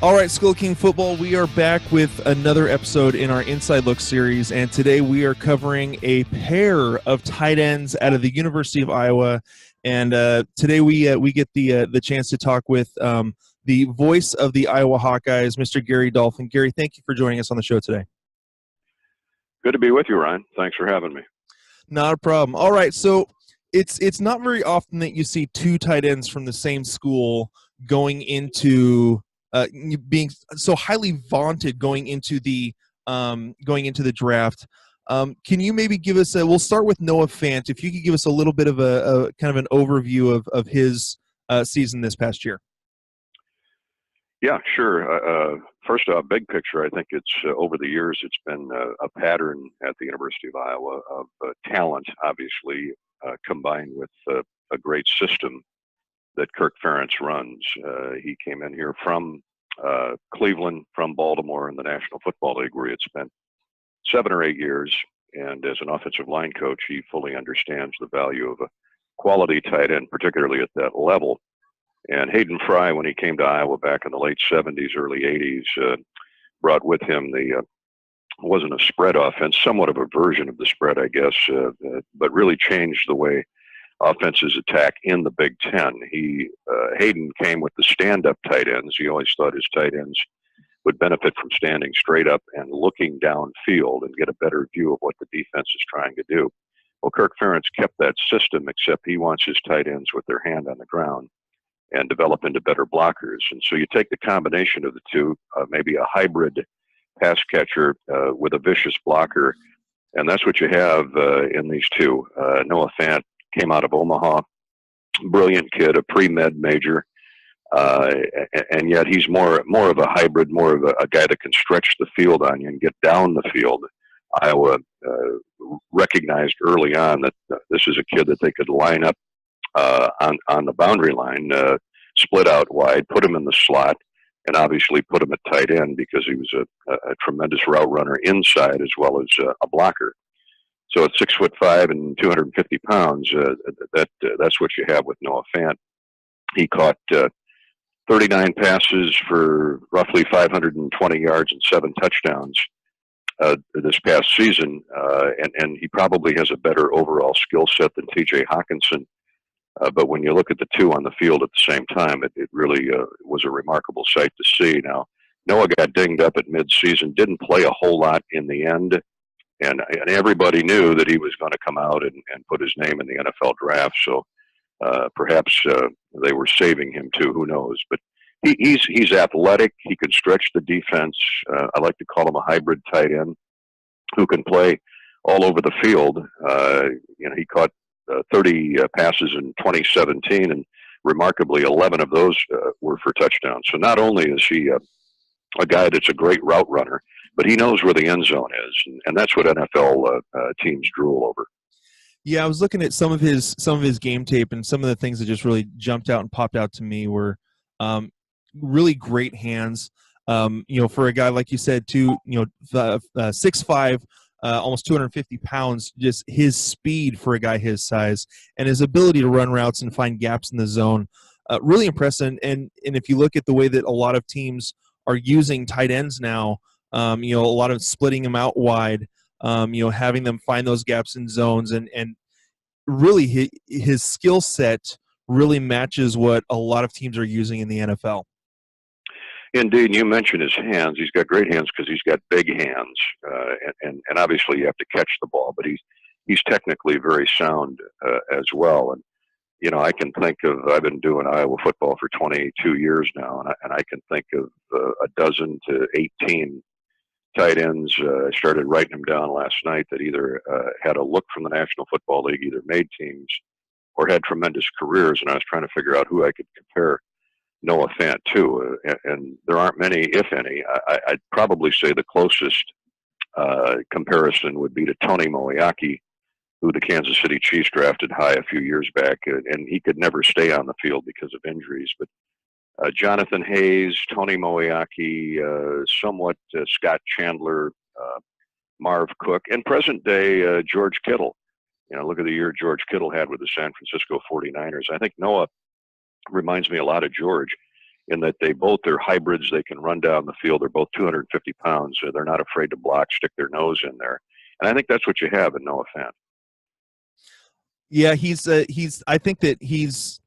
All right, SkullKing Football, we are back with another episode in our Inside Look series, and today we are covering a pair of tight ends out of the University of Iowa. And today we get the chance to talk with the voice of the Iowa Hawkeyes, Mr. Gary Dolphin. Gary, thank you for joining us on the show today. Good to be with you, Ryan. Thanks for having me. Not a problem. All right, so it's not very often that you see two tight ends from the same school going into being so highly vaunted going into the draft. Can you maybe give us we'll start with Noah Fant. If you could give us a little bit of a kind of an overview of his season this past year. Yeah, sure. First off, big picture, I think it's over the years, it's been a pattern at the University of Iowa of talent, obviously, combined with a great system that Kirk Ferentz runs. He came in here from Cleveland, from Baltimore in the National Football League, where he had spent 7 or 8 years. And as an offensive line coach, he fully understands the value of a quality tight end, particularly at that level. And Hayden Fry, when he came to Iowa back in the late 70s, early 80s, brought with him wasn't a spread offense, somewhat of a version of the spread, I guess, but really changed the way offenses attack in the Big Ten. Hayden came with the stand-up tight ends. He always thought his tight ends would benefit from standing straight up and looking downfield and get a better view of what the defense is trying to do. Well, Kirk Ferentz kept that system, except he wants his tight ends with their hand on the ground and develop into better blockers. And so you take the combination of the two, maybe a hybrid pass catcher with a vicious blocker, and that's what you have in these two. Noah Fant came out of Omaha, brilliant kid, a pre-med major, and yet he's more of a hybrid, more of a guy that can stretch the field on you and get down the field. Iowa recognized early on that this is a kid that they could line up on the boundary line, split out wide, put him in the slot, and obviously put him at tight end because he was a tremendous route runner inside as well as a blocker. So at 6'5" and 250 pounds, that's what you have with Noah Fant. He caught 39 passes for roughly 520 yards and 7 touchdowns this past season, and he probably has a better overall skill set than T.J. Hockenson. But when you look at the two on the field at the same time, it really was a remarkable sight to see. Now, Noah got dinged up at midseason, didn't play a whole lot in the end, and everybody knew that he was going to come out and put his name in the NFL draft. So perhaps they were saving him too. Who knows? But he's athletic. He can stretch the defense. I like to call him a hybrid tight end who can play all over the field. He caught 30 passes in 2017, and remarkably 11 of those were for touchdowns. So not only is he a guy that's a great route runner, but he knows where the end zone is, and that's what NFL teams drool over. Yeah, I was looking at some of his game tape, and some of the things that just really jumped out and popped out to me were really great hands. For a guy like you said, 6'5", almost 250 pounds, just his speed for a guy his size and his ability to run routes and find gaps in the zone, really impressive. And if you look at the way that a lot of teams are using tight ends now, a lot of splitting them out wide, having them find those gaps in zones, and really his skill set really matches what a lot of teams are using in the NFL. Indeed, you mentioned his hands. He's got great hands because he's got big hands, and obviously you have to catch the ball. But he's technically very sound as well. And I can think of, I've been doing Iowa football for 22 years now, and I can think of a dozen to 18 tight ends. I started writing them down last night that either had a look from the National Football League, either made teams or had tremendous careers. And I was trying to figure out who I could compare Noah Fant too, and there aren't many, if any. I'd probably say the closest comparison would be to Tony Moeaki, who the Kansas City Chiefs drafted high a few years back, and he could never stay on the field because of injuries. But Jonathan Hayes, Tony Moeaki, somewhat Scott Chandler, Marv Cook, and present day George Kittle. Look at the year George Kittle had with the San Francisco 49ers. I think Noah reminds me a lot of George. in that they're hybrids. They can run down the field. They're both 250 pounds. So they're not afraid to block, stick their nose in there. And I think that's what you have in Noah Fant. Yeah, I think that he's,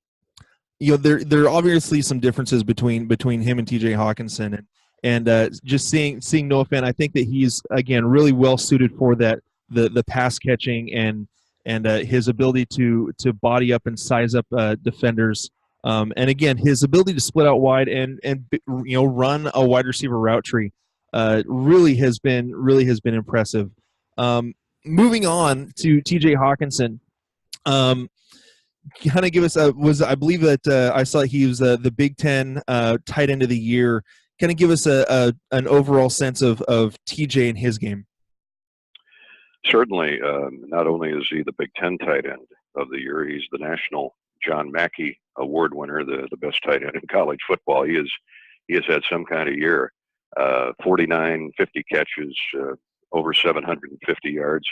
there are obviously some differences between him and TJ Hockenson, and just seeing Noah Fant, I think that he's, again, really well suited for that, the pass catching and his ability to body up and size up defenders. And again, his ability to split out wide and run a wide receiver route tree really has been impressive. Moving on to TJ Hockenson, kind of give us I believe that I saw he was the Big Ten tight end of the year. Kind of give us an overall sense of TJ and his game. Certainly, not only is he the Big Ten tight end of the year, he's the National John Mackey Award winner, the best tight end in college football. He has had some kind of year. 49, 50 catches, over 750 yards,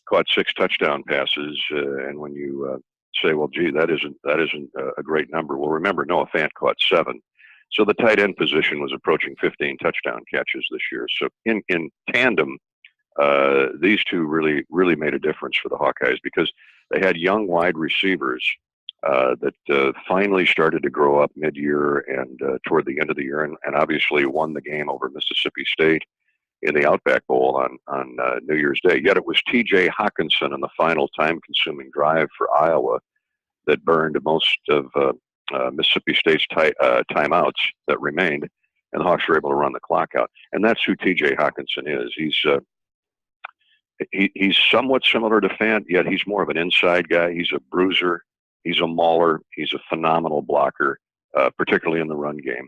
caught 6 touchdown passes. And when you say, well, gee, that isn't a great number. Well, remember, Noah Fant caught 7. So the tight end position was approaching 15 touchdown catches this year. So in tandem, these two really made a difference for the Hawkeyes, because they had young wide receivers that finally started to grow up mid-year and toward the end of the year, and obviously won the game over Mississippi State in the Outback Bowl on New Year's Day. Yet it was T.J. Hockenson in the final time-consuming drive for Iowa that burned most of Mississippi State's timeouts that remained, and the Hawks were able to run the clock out. And that's who T.J. Hockenson is. He's somewhat similar to Fant, yet he's more of an inside guy. He's a bruiser. He's a mauler. He's a phenomenal blocker, particularly in the run game.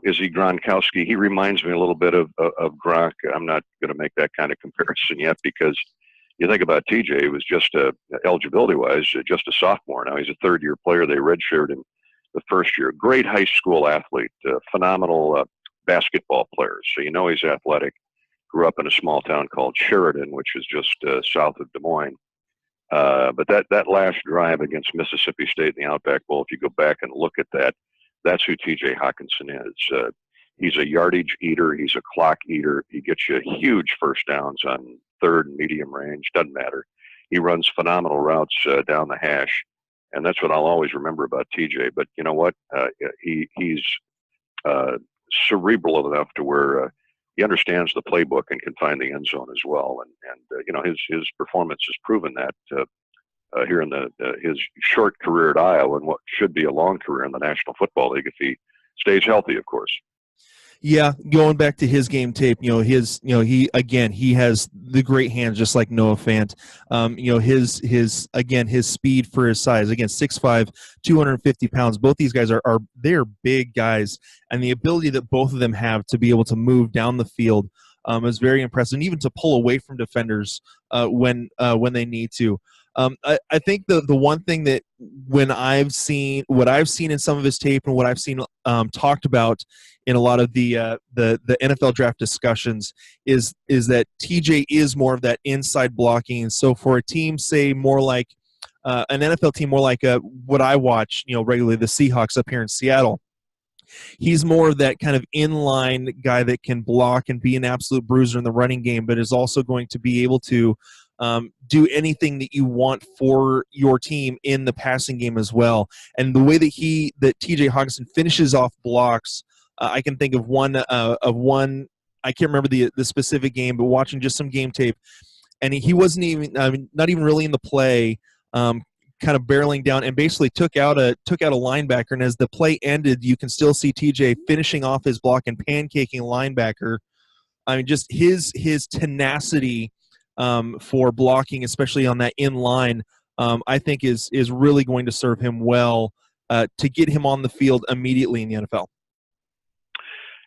Is he Gronkowski? He reminds me a little bit of Gronk. I'm not going to make that kind of comparison yet, because you think about TJ, he was just eligibility-wise, just a sophomore. Now he's a third-year player. They redshirted him the first year. Great high school athlete, phenomenal basketball player. So he's athletic. Grew up in a small town called Sheridan, which is just south of Des Moines. But that last drive against Mississippi State in the Outback Bowl, if you go back and look at that, that's who T.J. Hockenson is. He's a yardage eater. He's a clock eater. He gets you huge first downs on third and medium range. Doesn't matter. He runs phenomenal routes down the hash, and that's what I'll always remember about T.J. But you know what? He's cerebral enough to where he understands the playbook and can find the end zone as well. And his performance has proven that here in his short career at Iowa, and what should be a long career in the National Football League if he stays healthy, of course. Yeah, going back to his game tape, he has the great hands, just like Noah Fant. His speed for his size, again, 6'5", 250 pounds. Both these guys they're big guys, and the ability that both of them have to be able to move down the field is very impressive, and even to pull away from defenders when they need to. I think the one thing that what I've seen in some of his tape and what I've seen talked about in a lot of the NFL draft discussions is that TJ is more of that inside blocking. And so for a team, say more like an NFL team, more like what I watch, regularly, the Seahawks up here in Seattle, he's more of that kind of inline guy that can block and be an absolute bruiser in the running game, but is also going to be able to do anything that you want for your team in the passing game as well. And the way that TJ Hockenson finishes off blocks, I can think of one. I can't remember the specific game, but watching just some game tape, and he wasn't even, not even really in the play, kind of barreling down, and basically took out a linebacker. And as the play ended, you can still see TJ finishing off his block and pancaking linebacker. Just his tenacity for blocking, especially on that in line, I think is really going to serve him well to get him on the field immediately in the NFL.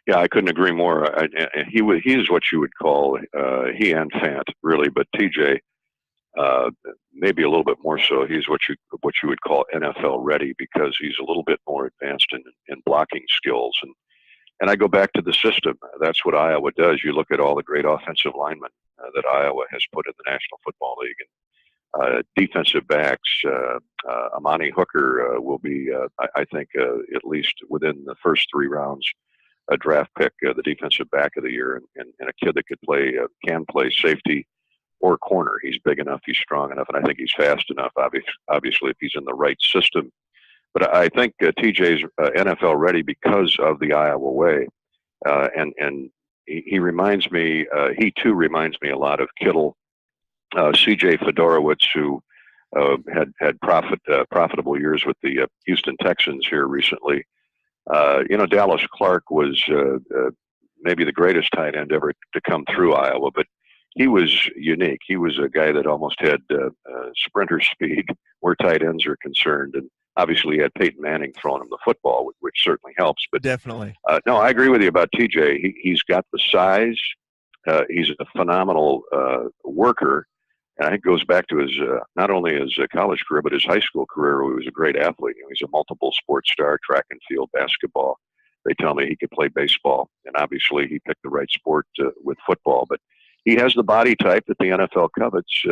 Yeah, I couldn't agree more. He's what you would call he and Fant really, but TJ maybe a little bit more so. He's what you would call NFL ready, because he's a little bit more advanced in blocking skills. And I go back to the system. That's what Iowa does. You look at all the great offensive linemen that Iowa has put in the National Football League, defensive backs. Amani Hooker will be, I think, at least within the first 3 rounds, a draft pick, the defensive back of the year, and a kid that can play safety or corner. He's big enough, he's strong enough, and I think he's fast enough, obviously, if he's in the right system. But I think TJ's NFL ready because of the Iowa way. And he reminds me, he too reminds me a lot of Kittle, CJ Fedorowicz, who had profitable years with the Houston Texans here recently. Dallas Clark was maybe the greatest tight end ever to come through Iowa, but he was unique. He was a guy that almost had sprinter speed where tight ends are concerned, and obviously he had Peyton Manning throwing him the football, which certainly helps. But definitely, no, I agree with you about TJ. He's got the size. He's a phenomenal worker. And I think it goes back to his not only his college career, but his high school career, where he was a great athlete. He's a multiple sports star, track and field, basketball. They tell me he could play baseball, and obviously he picked the right sport with football. But he has the body type that the NFL covets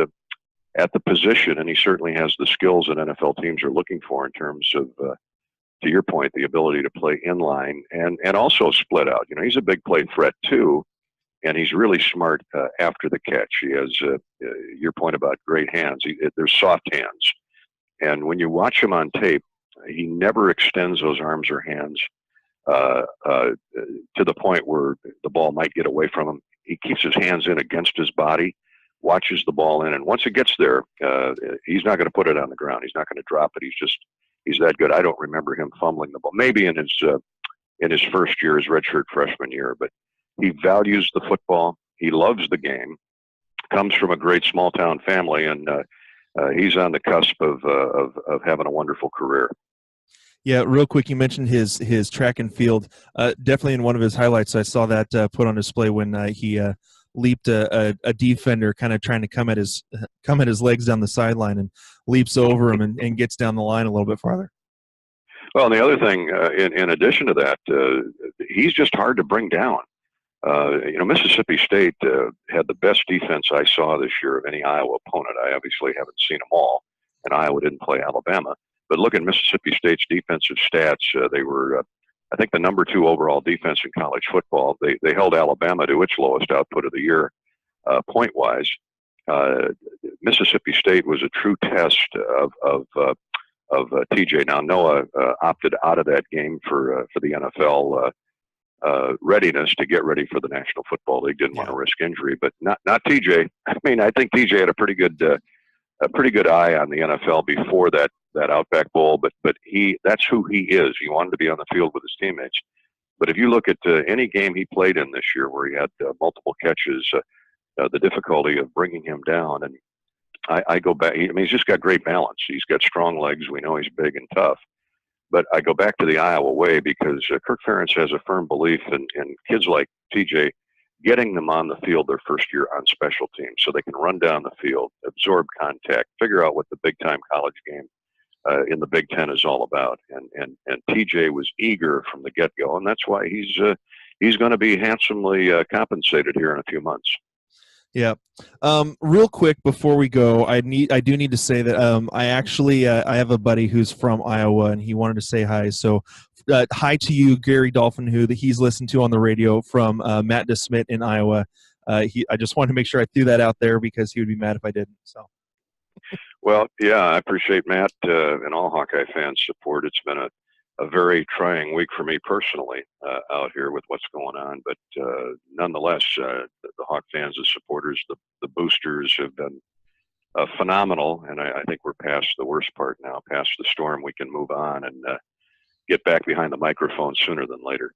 at the position, and he certainly has the skills that NFL teams are looking for in terms of, to your point, the ability to play inline and also split out. He's a big play threat too. And he's really smart after the catch. He has your point about great hands. They're soft hands. And when you watch him on tape, he never extends those arms or hands to the point where the ball might get away from him. He keeps his hands in against his body, watches the ball in. And once it gets there, he's not going to put it on the ground. He's not going to drop it. He's that good. I don't remember him fumbling the ball. Maybe in his first year, his redshirt freshman year, but he values the football. He loves the game. Comes from a great small town family, and he's on the cusp of having a wonderful career. Yeah, real quick, you mentioned his track and field. Definitely in one of his highlights, I saw that put on display when he leaped a defender, kind of trying to come at his legs down the sideline, and leaps over him and gets down the line a little bit farther. Well, and the other thing, in addition to that, he's just hard to bring down. Mississippi State had the best defense I saw this year of any Iowa opponent. I obviously haven't seen them all, and Iowa didn't play Alabama. But look at Mississippi State's defensive stats. They were, I think, the number 2 overall defense in college football. They held Alabama to its lowest output of the year, point-wise. Mississippi State was a true test of TJ. Now, Noah opted out of that game for the NFL readiness to get ready for the National Football League. Didn't want to risk injury, but not TJ. I mean, I think TJ had a pretty good eye on the NFL before that Outback Bowl. But that's who he is. He wanted to be on the field with his teammates. But if you look at any game he played in this year, where he had multiple catches, the difficulty of bringing him down, and I go back. He's just got great balance. He's got strong legs. We know he's big and tough. But I go back to the Iowa way because Kirk Ferentz has a firm belief in kids like TJ getting them on the field their first year on special teams so they can run down the field, absorb contact, figure out what the big-time college game in the Big Ten is all about. And TJ was eager from the get-go, and that's why he's going to be handsomely compensated here in a few months. Yeah. Real quick before we go, I do need to say that I have a buddy who's from Iowa, and he wanted to say hi. So hi to you, Gary Dolphin, who he's listened to on the radio from Matt DeSmit in Iowa. I just wanted to make sure I threw that out there because he would be mad if I didn't. So. Well, yeah, I appreciate Matt and all Hawkeye fans' support. It's been a very trying week for me personally out here with what's going on. But nonetheless, the Hawk fans, the supporters, the boosters have been phenomenal. And I think we're past the worst part now, past the storm. We can move on and get back behind the microphone sooner than later.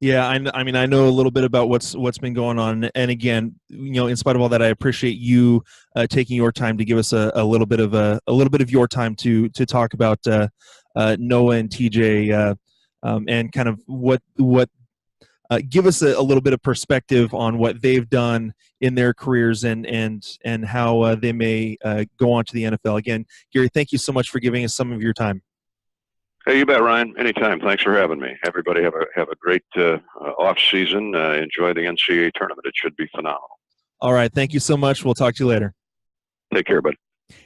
Yeah, I mean, I know a little bit about what's been going on. And again, in spite of all that, I appreciate you taking your time to give us a little bit of your time to talk about Noah and TJ and kind of what give us a little bit of perspective on what they've done in their careers and how they may go on to the NFL. Again, Gary, thank you so much for giving us some of your time. Hey, you bet, Ryan. Anytime. Thanks for having me. Everybody have a great off season. Enjoy the NCAA tournament. It should be phenomenal. All right. Thank you so much. We'll talk to you later. Take care, buddy.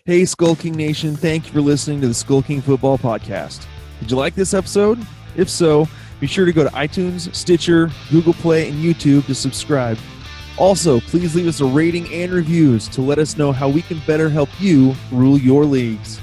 Hey, SkullKing Nation, thank you for listening to the SkullKing Football Podcast. Did you like this episode? If so, be sure to go to iTunes, Stitcher, Google Play, and YouTube to subscribe. Also, please leave us a rating and reviews to let us know how we can better help you rule your leagues.